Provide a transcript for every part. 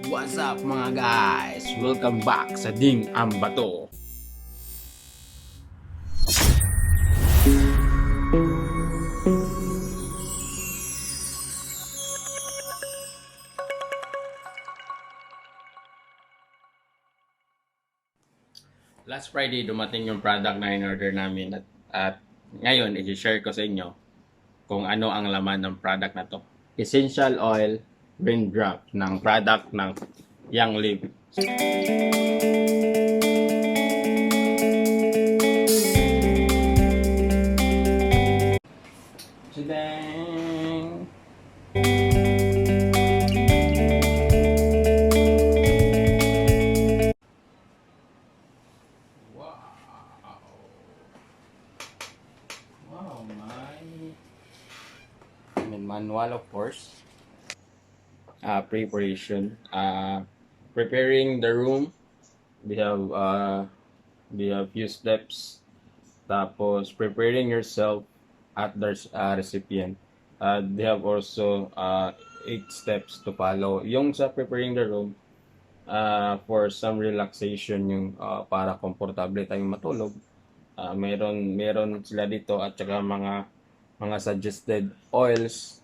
What's up mga guys? Welcome back sa Ding Ang Bato. Last Friday dumating yung product na in-order namin at ngayon i-share ko sa inyo kung ano ang laman ng product na to. Essential oil Raindrop ng product ng Young Live. Chideng! Wow, manual of course. Preparation. Preparing the room. We have few steps. Tapos preparing yourself at the recipient. They have also 8 steps to follow. Yung sa preparing the room, for some relaxation yung para komportable tayong matulog. Meron sila dito at saka mga suggested oils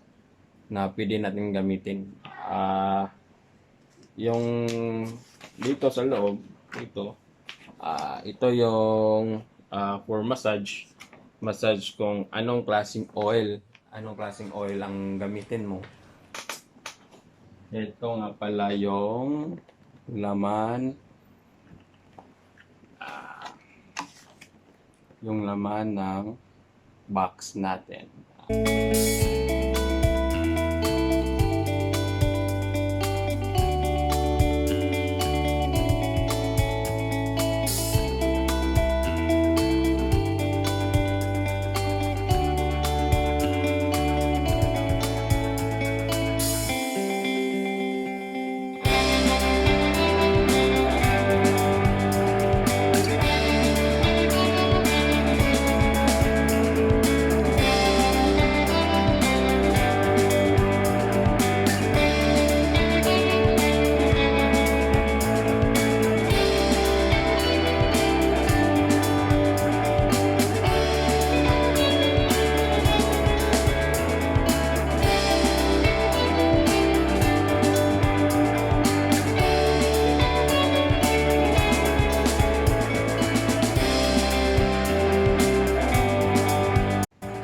na pwede natin gamitin. Yung dito sa loob, ito yung for massage kung anong klaseng oil ang gamitin mo. Ito nga pala yung laman ng box natin.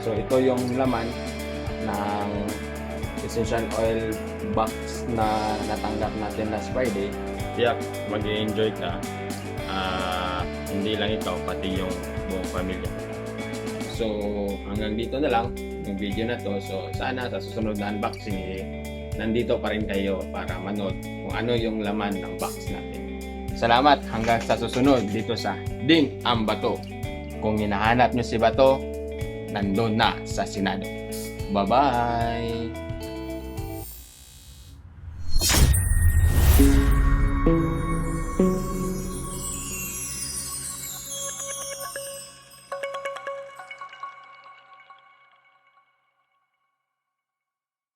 So ito yung laman ng essential oil box na natanggap natin last Friday. Tiyak, mag-i-enjoy ka. Hindi lang ito, pati yung buong pamilya. So hanggang dito na lang yung video na to. So sana sa susunod na unboxing nandito pa rin kayo para manood kung ano yung laman ng box natin. Salamat hanggang sa susunod dito sa Ding Ang Bato. Kung hinahanap nyo si Bato, nandun na sa Senado. Bye-bye!